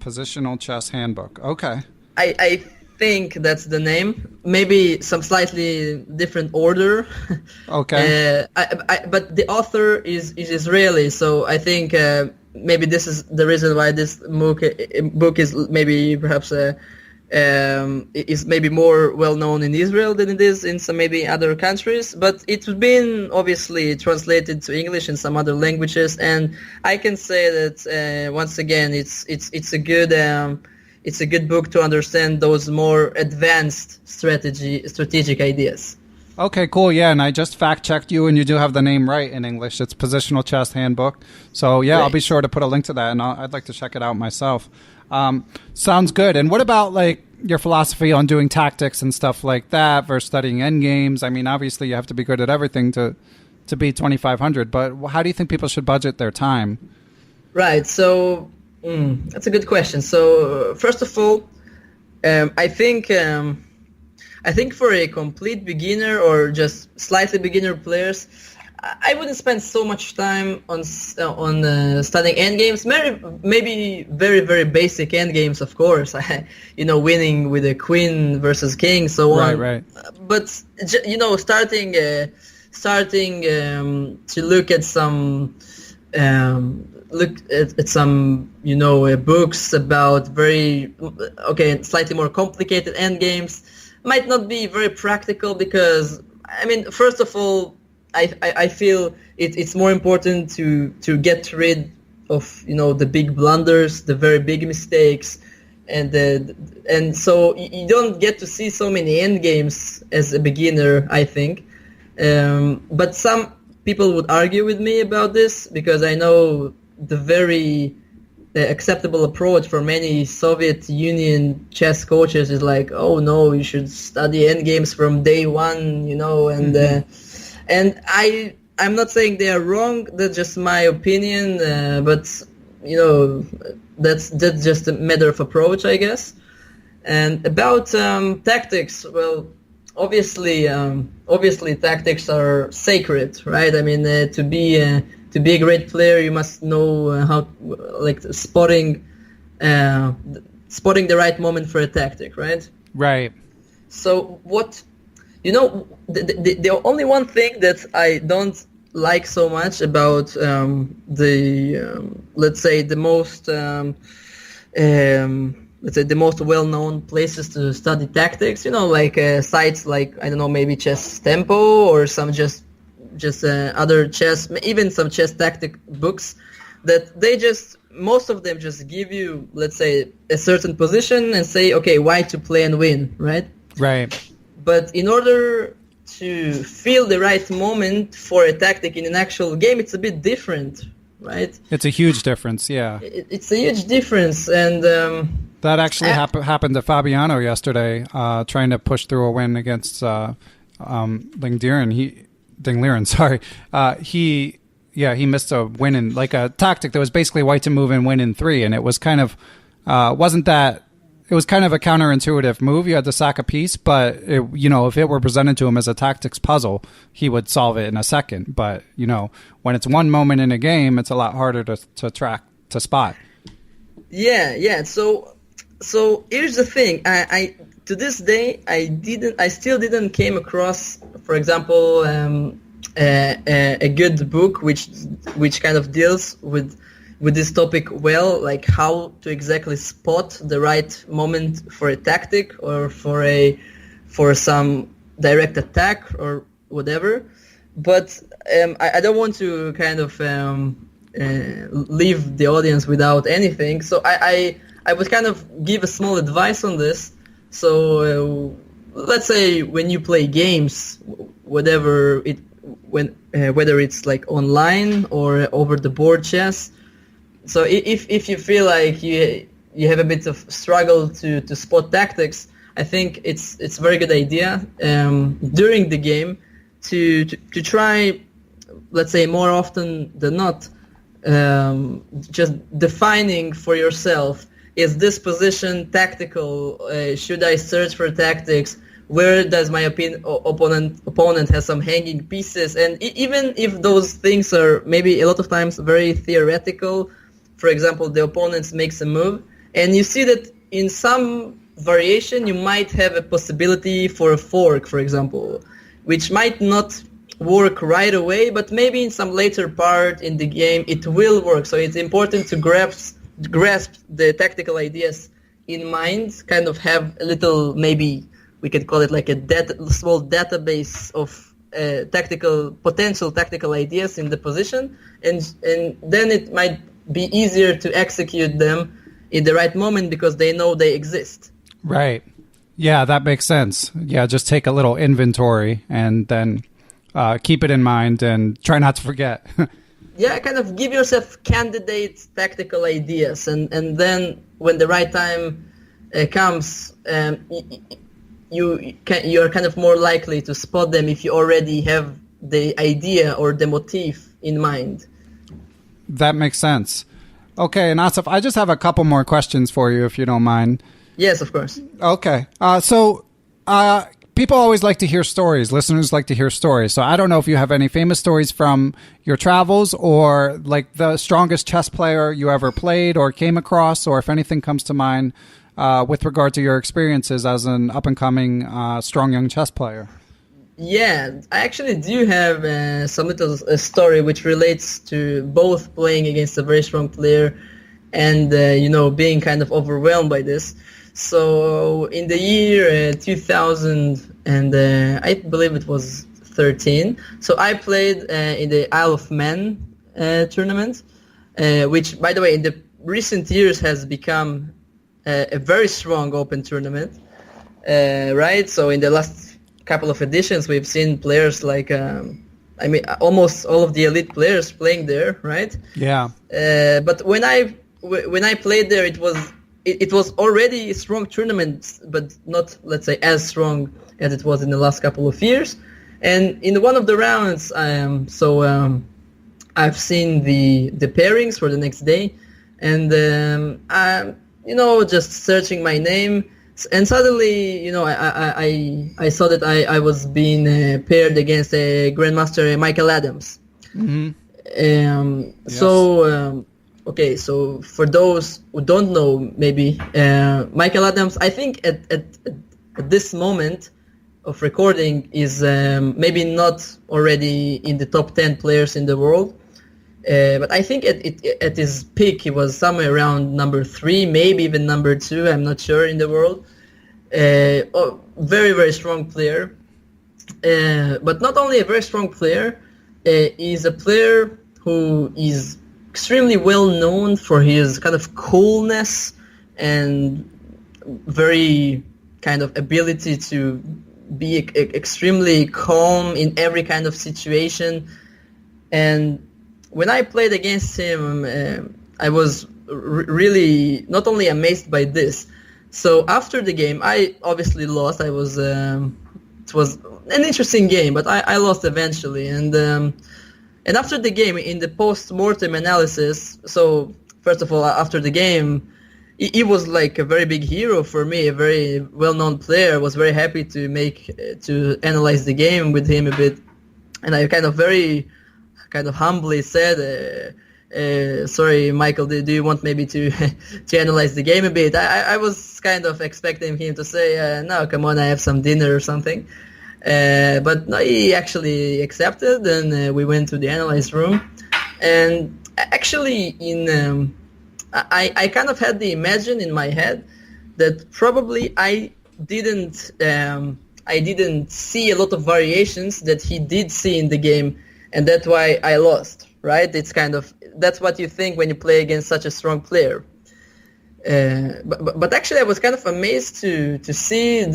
Positional Chess Handbook. Okay. I think that's the name. Maybe some slightly different order. Okay. But the author is Israeli, so I think maybe this is the reason why this book is maybe perhaps is maybe more well known in Israel than it is in some maybe other countries. But it's been obviously translated to English and some other languages, and I can say that once again it's a good book to understand those more advanced strategic ideas. Okay, cool. Yeah, and I just fact-checked you, and you do have the name right in English. It's Positional Chess Handbook. So, yeah, I'll be sure to put a link to that, and I'd like to check it out myself. Sounds good. And what about, like, your philosophy on doing tactics and stuff like that versus studying endgames? I mean, obviously, you have to be good at everything to beat 2,500, but how do you think people should budget their time? Right. So, that's a good question. So, first of all, I think for a complete beginner or just slightly beginner players, I wouldn't spend so much time on studying endgames. Maybe very, very basic endgames, of course. Winning with a queen versus king, so on. Right. But starting to look at some books about slightly more complicated endgames. Might not be very practical because, I mean, first of all, I feel it's more important to get rid of the big blunders, the very big mistakes, and so you don't get to see so many end games as a beginner, I think. But some people would argue with me about this because I know the very acceptable approach for many Soviet Union chess coaches is like, oh no, you should study endgames from day one, and I'm not saying they are wrong. That's just my opinion, but that's just a matter of approach, I guess. And about tactics, well, obviously tactics are sacred, right? I mean, to be a great player, you must know how, like, spotting the right moment for a tactic, right? Right. So the only one thing that I don't like so much about let's say the most well-known places to study tactics, like sites like, I don't know, maybe Chess Tempo or some just just other chess, even some chess tactic books, that most of them just give you, let's say, a certain position and say, okay, why to play and win, right? Right. But in order to feel the right moment for a tactic in an actual game, it's a bit different, right? It's a huge difference, yeah. It's a huge difference, and that actually happened to Fabiano yesterday, trying to push through a win against Dingliren. Sorry, he missed a win in like a tactic that was basically white to move and win in 3, and it was kind of It was kind of a counterintuitive move. You had to sack a piece, but if it were presented to him as a tactics puzzle, he would solve it in a second. But when it's one moment in a game, it's a lot harder to spot. Yeah. So here's the thing. I to this day I still didn't came across, for example, a good book which kind of deals with this topic well, like how to exactly spot the right moment for a tactic or for some direct attack or whatever. But I don't want to kind of leave the audience without anything. So I would kind of give a small advice on this. So let's say when you play games, whether it's like online or over the board chess. So if you feel like you have a bit of struggle to spot tactics, I think it's a very good idea during the game to try, let's say more often than not, just defining for yourself, is this position tactical? Should I search for tactics? Where does my opponent has some hanging pieces? And even if those things are maybe a lot of times very theoretical, for example, the opponent makes a move, and you see that in some variation you might have a possibility for a fork, for example, which might not work right away, but maybe in some later part in the game it will work. So it's important to grasp the tactical ideas in mind, kind of have a little, maybe we could call it like a small database of potential tactical ideas in the position, and then it might be easier to execute them in the right moment because they know they exist. Right. Yeah, that makes sense. Yeah, just take a little inventory and then keep it in mind and try not to forget. Yeah, kind of give yourself candidate tactical ideas, and then when the right time comes, you're kind of more likely to spot them if you already have the idea or the motif in mind. That makes sense. Okay, and Asaf, I just have a couple more questions for you, if you don't mind. Yes, of course. Okay. So people always like to hear stories. Listeners like to hear stories. So I don't know if you have any famous stories from your travels, or like the strongest chess player you ever played or came across, or if anything comes to mind with regard to your experiences as an up-and-coming strong young chess player. Yeah, I actually do have some little story which relates to both playing against a very strong player and, being kind of overwhelmed by this. So in the year 2000, and I believe it was 13, so I played in the Isle of Man tournament, which, by the way, in the recent years has become a very strong open tournament, right? So in the last couple of editions, we've seen players like, almost all of the elite players playing there, right? Yeah. But when I played there, it was already a strong tournament, but not, let's say, as strong as it was in the last couple of years. And in one of the rounds, I've seen the pairings for the next day, and just searching my name. And suddenly, I saw that I was being paired against a Grandmaster Michael Adams. Mm-hmm. Yes. So, okay, so for those who don't know, maybe Michael Adams, I think at this moment of recording is maybe not already in the top 10 players in the world. But I think at his peak, he was somewhere around number 3, maybe even number 2, I'm not sure, in the world. Very, very strong player. But not only a very strong player, is a player who is extremely well known for his kind of coolness and very kind of ability to be extremely calm in every kind of situation. And when I played against him, I was really not only amazed by this. So after the game, I obviously lost. It was an interesting game, but I lost eventually. And after the game, in the post-mortem analysis, so first of all, after the game, he was like a very big hero for me, a very well-known player. I was very happy to analyze the game with him a bit, and I kind of humbly said, sorry, Michael, do you want maybe to analyze the game a bit? I was kind of expecting him to say, no, come on, I have some dinner or something. But no, he actually accepted, and we went to the analyze room. And actually, I kind of had the imagine in my head that probably I didn't see a lot of variations that he did see in the game, and that's why I lost. Right? It's kind of, that's what you think when you play against such a strong player. But actually, I was kind of amazed to see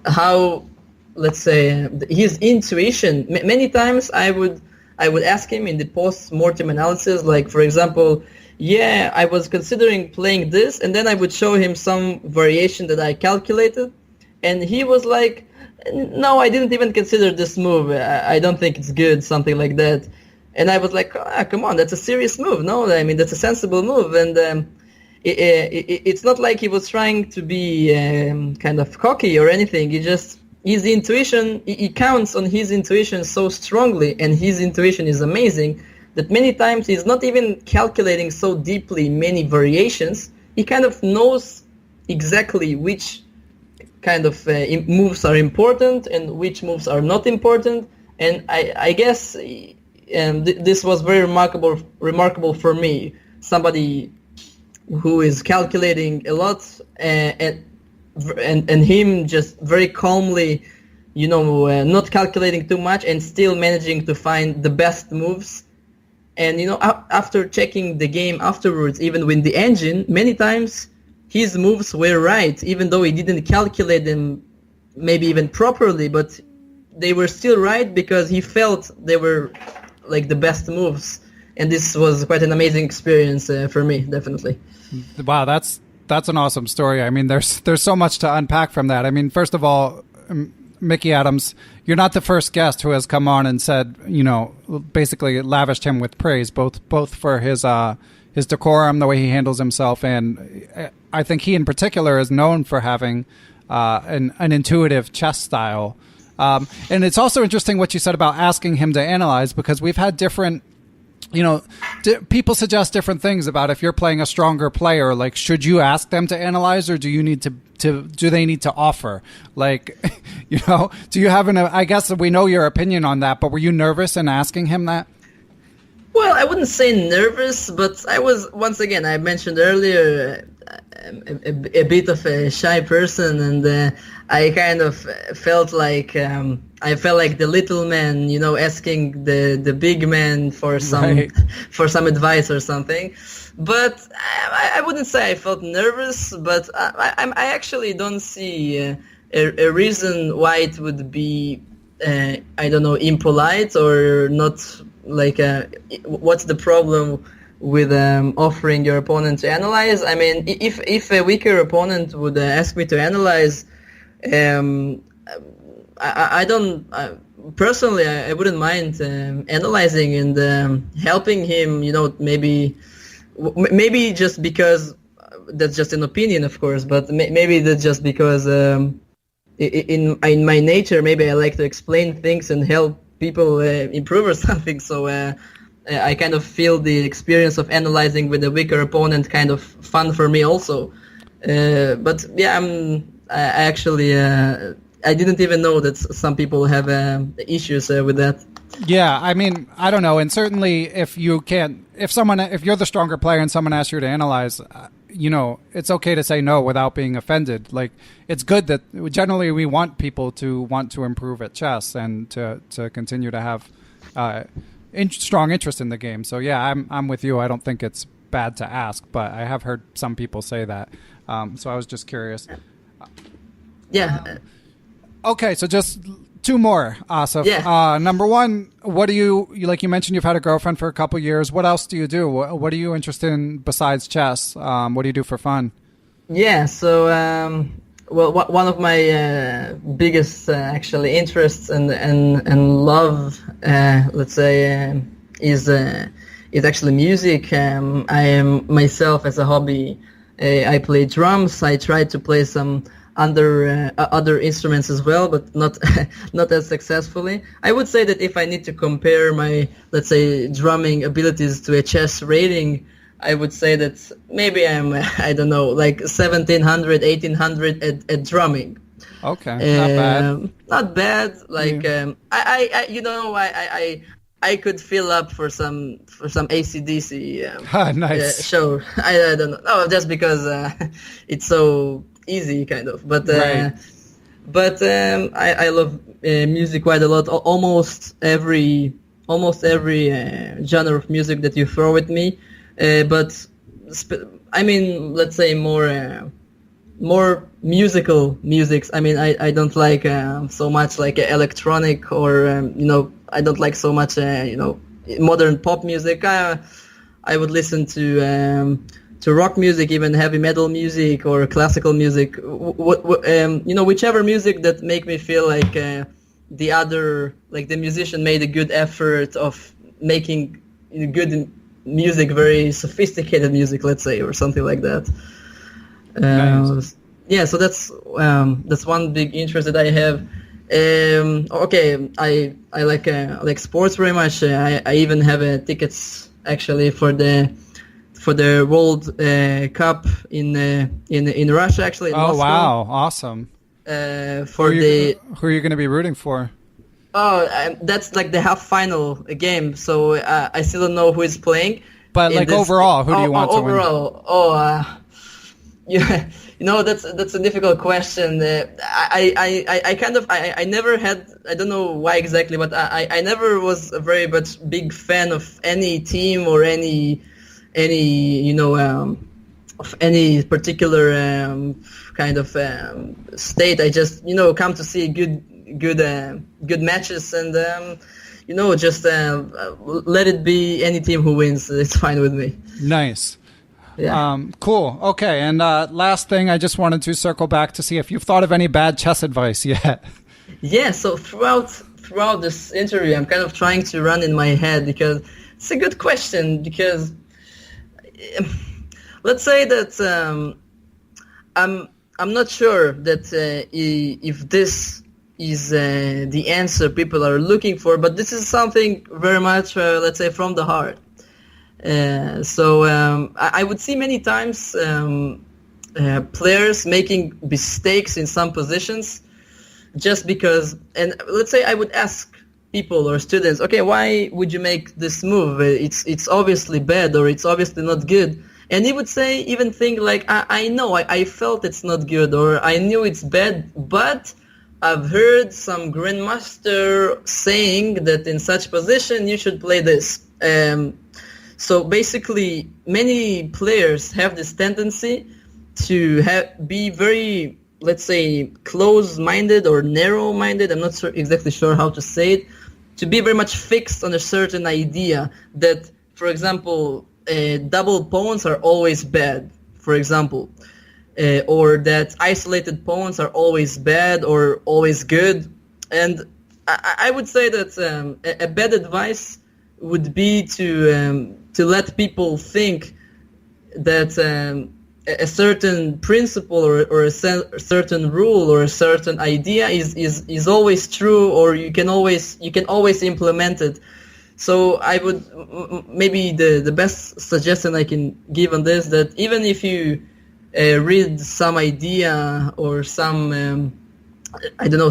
how, let's say, his intuition. Many times I would ask him in the post-mortem analysis, like, for example, yeah, I was considering playing this, and then I would show him some variation that I calculated, and he was like, no, I didn't even consider this move. I don't think it's good, something like that. And I was like, come on, that's a serious move. No, I mean, that's a sensible move. And it's not like he was trying to be kind of cocky or anything. His intuition, he counts on his intuition so strongly, and his intuition is amazing that many times he's not even calculating so deeply many variations. He kind of knows exactly which kind of moves are important and which moves are not important. And I guess this was very remarkable for me. Somebody who is calculating a lot and him just very calmly, not calculating too much and still managing to find the best moves. And after checking the game afterwards, even with the engine, many times his moves were right, even though he didn't calculate them maybe even properly, but they were still right because he felt they were like the best moves. And this was quite an amazing experience for me, definitely. Wow, that's an awesome story. I mean, there's so much to unpack from that. I mean, first of all, Mickey Adams, you're not the first guest who has come on and said, basically lavished him with praise, both for his decorum, the way he handles himself, and I think he in particular is known for having an intuitive chess style. And it's also interesting what you said about asking him to analyze, because we've had different, people suggest different things about if you're playing a stronger player, like, should you ask them to analyze, or do you need do they need to offer? Like, do you have I guess we know your opinion on that, but were you nervous in asking him that? Well, I wouldn't say nervous, but I was, once again, I mentioned earlier, a bit of a shy person, and I kind of felt like the little man, asking the big man for some advice or something. But I wouldn't say I felt nervous, but I actually don't see a reason why it would be impolite or not. Like, what's the problem with offering your opponent to analyze? I mean, if a weaker opponent would ask me to analyze, I don't personally. I wouldn't mind analyzing and helping him. Maybe just because that's just an opinion, of course. But maybe that's just because in my nature, maybe I like to explain things and help people improve or something. So I kind of feel the experience of analyzing with a weaker opponent kind of fun for me also. But yeah, I didn't even know that some people have issues with that. Yeah, I mean, I don't know. And certainly if you're the stronger player and someone asks you to analyze, it's okay to say no without being offended. Like, it's good that generally we want people to want to improve at chess and to continue to have strong interest in the game. So yeah, I'm with you. I don't think it's bad to ask, but I have heard some people say that. So I was just curious. Yeah. Okay, so just two more, Asaf. Yeah. Number one, what do you like? You mentioned you've had a girlfriend for a couple years. What else do you do? What are you interested in besides chess? What do you do for fun? Yeah. So, well, one of my biggest actually interests and love, let's say, is actually music. I am myself as a hobby. I play drums. I try to play some other instruments as well, but not not as successfully. I would say that if I need to compare my, let's say, drumming abilities to a chess rating, I would say that maybe I'm I don't know, like 1700, 1800 at drumming. Okay, not bad. Not bad. Like I you know I could fill up for some AC/DC nice show. I don't know. No, just because it's so easy, kind of. But right. I love music quite a lot. Almost every genre of music that you throw at me. But I mean, let's say more musical musics. I mean, I don't like so much like electronic or I don't like so much modern pop music. I would listen to rock music, even heavy metal music or classical music. Whichever music that make me feel like the musician made a good effort of making good music, very sophisticated music, let's say, or something like that. Nice. Yeah, so that's one big interest that I have. Okay, I like sports very much. I even have tickets actually for the World Cup in Russia, actually. In Moscow. Wow, awesome. Who are you going to be rooting for? Oh, that's like the half final game, so I still don't know who is playing. But like overall, who do you want to win? Overall, yeah, that's a difficult question. I never had, I don't know why exactly, but I never was a very much big fan of any team or any of any particular kind of state. I just come to see good matches and just let it be any team who wins. It's fine with me. Nice. Yeah. Cool. Okay. And last thing, I just wanted to circle back to see if you've thought of any bad chess advice yet. Yeah. So throughout this interview, I'm kind of trying to run in my head because it's a good question. Because let's say that I'm not sure that if this is the answer people are looking for, but this is something very much, let's say, from the heart. So I would see many times players making mistakes in some positions just because, and let's say I would ask people or students, okay, why would you make this move? It's obviously bad or it's obviously not good. And he would say, even think like, I know, I felt it's not good or I knew it's bad, but I've heard some grandmaster saying that in such position you should play this. So basically, many players have this tendency to be very, let's say, close-minded or narrow-minded. I'm not exactly sure how to say it. To be very much fixed on a certain idea that, for example, double pawns are always bad, for example. Or that isolated pawns are always bad or always good. And I would say that a bad advice would be to let people think that a certain principle or a certain rule or a certain idea is always true, or you can always implement it. So I would maybe the best suggestion I can give on this, that even if you read some idea or some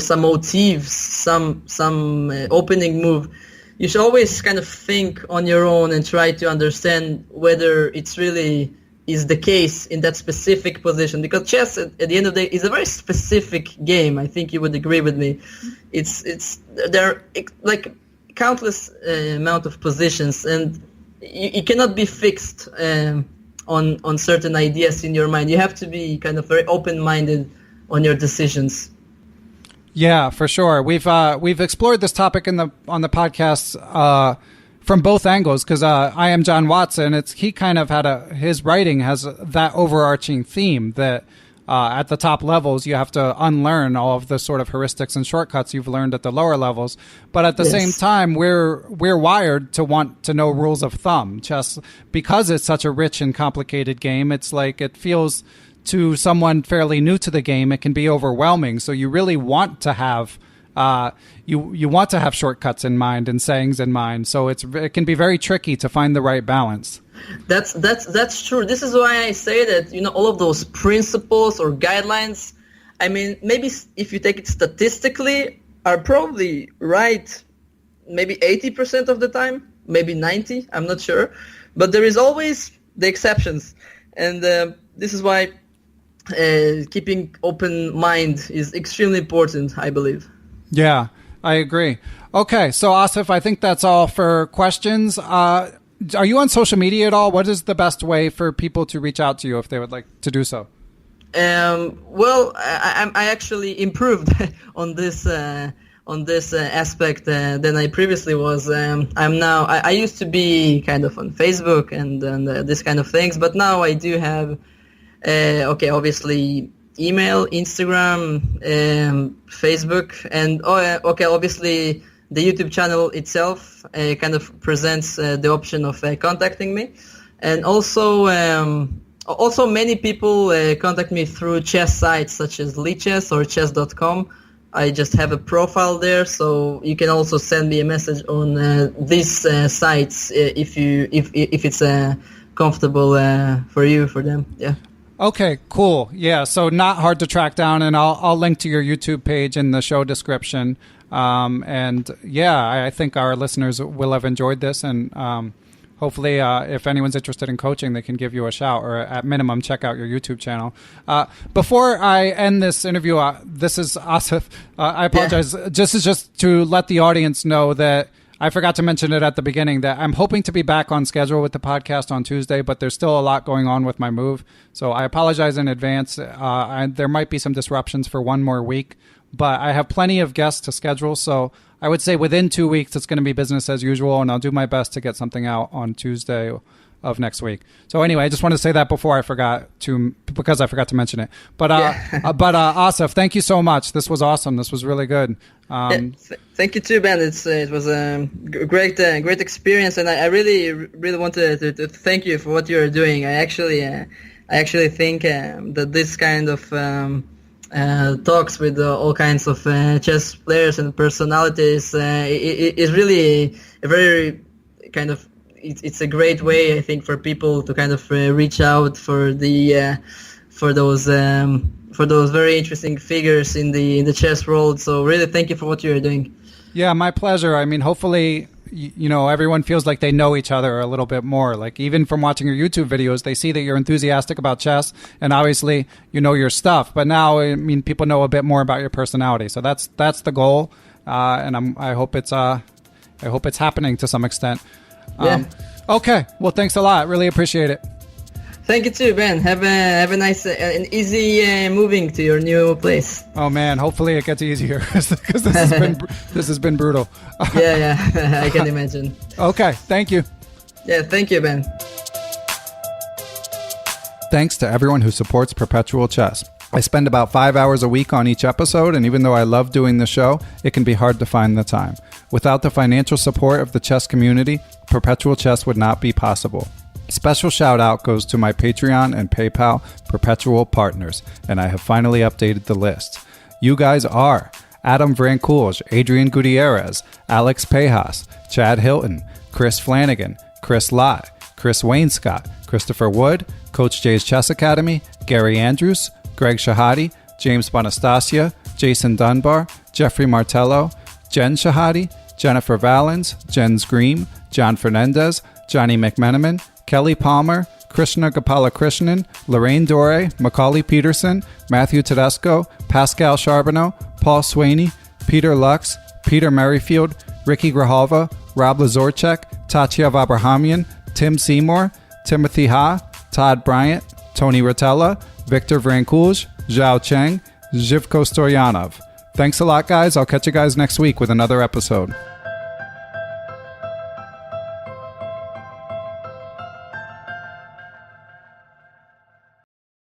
some motifs, some opening move, you should always kind of think on your own and try to understand whether it's really is the case in that specific position. Because chess, at the end of the day, is a very specific game. I think you would agree with me. It's there like countless amount of positions, and you cannot be fixed on certain ideas in your mind. You have to be kind of very open-minded on your decisions. Yeah, for sure. We've explored this topic on the podcast from both angles, because I am John Watson. He kind of had his writing has that overarching theme that at the top levels you have to unlearn all of the sort of heuristics and shortcuts you've learned at the lower levels. But at the same time, we're wired to want to know rules of thumb. Chess, because it's such a rich and complicated game, it's like it feels to someone fairly new to the game, it can be overwhelming. So you really want to have you want to have shortcuts in mind and sayings in mind. So it can be very tricky to find the right balance. That's true. This is why I say that, all of those principles or guidelines, I mean, maybe if you take it statistically, are probably right maybe 80% of the time, maybe 90, I'm not sure. But there is always the exceptions. And this is why keeping open mind is extremely important, I believe. Yeah, I agree. Okay, so Asaf, I think that's all for questions. Are you on social media at all? What is the best way for people to reach out to you if they would like to do so? Well, I actually improved on this aspect than I previously was. I used to be kind of on Facebook and this kind of things, but now I do have obviously email, Instagram, Facebook, and obviously the YouTube channel itself kind of presents the option of contacting me. And also many people contact me through chess sites such as lichess or chess.com. I just have a profile there, so you can also send me a message on these sites if it's comfortable for them. Yeah. Okay, cool. Yeah, so not hard to track down, and I'll link to your YouTube page in the show description. And yeah, I think our listeners will have enjoyed this, and hopefully if anyone's interested in coaching, they can give you a shout, or at minimum check out your YouTube channel. Before I end this interview, this is Asaf. I apologize. Yeah. Just to let the audience know that I forgot to mention it at the beginning, that I'm hoping to be back on schedule with the podcast on Tuesday, but there's still a lot going on with my move. So I apologize in advance. There might be some disruptions for one more week, but I have plenty of guests to schedule. So I would say within 2 weeks, it's going to be business as usual, and I'll do my best to get something out on Tuesday of next week. So anyway, I just wanted to say that before because I forgot to mention it. But Asaf, thank you so much. This was awesome. This was really good. Thank you too, Ben. It was a great experience, and I really wanted to thank you for what you're doing. I actually think that this kind of talks with all kinds of chess players and personalities is really a very kind of it's a great way, I think, for people to kind of reach out for those very interesting figures in the chess world. So really, thank you for what you're doing. Yeah, my pleasure. I mean, hopefully, everyone feels like they know each other a little bit more. Like, even from watching your YouTube videos, they see that you're enthusiastic about chess, and obviously you know your stuff. But now, I mean, people know a bit more about your personality. So that's the goal, and I hope it's happening to some extent. Yeah. Okay. Well, thanks a lot. Really appreciate it. Thank you too, Ben. Have a nice and easy moving to your new place. Oh man, hopefully it gets easier because this has been brutal. Yeah, I can imagine. Okay, thank you. Yeah, thank you, Ben. Thanks to everyone who supports Perpetual Chess. I spend about 5 hours a week on each episode, and even though I love doing the show, it can be hard to find the time. Without the financial support of the chess community, Perpetual Chess would not be possible. Special shout out goes to my Patreon and PayPal Perpetual partners, and I have finally updated the list. You guys are Adam Vrancoulge, Adrian Gutierrez, Alex Pejas, Chad Hilton, Chris Flanagan, Chris Lott, Chris Wainscott, Christopher Wood, Coach Jay's Chess Academy, Gary Andrews, Greg Shahadi, James Bonastasia, Jason Dunbar, Jeffrey Martello, Jen Shahadi, Jennifer Valens, Jen Scream, John Fernandez, Johnny McMenamin, Kelly Palmer, Krishna Gopalakrishnan, Lorraine Dore, Macaulay Peterson, Matthew Tedesco, Pascal Charbonneau, Paul Sweeney, Peter Lux, Peter Merrifield, Ricky Grijalva, Rob Lazorchek, Tatya Abrahamian, Tim Seymour, Timothy Ha, Todd Bryant, Tony Rotella, Victor Vrankulj, Zhao Cheng, Zhivko Storyanov. Thanks a lot, guys. I'll catch you guys next week with another episode.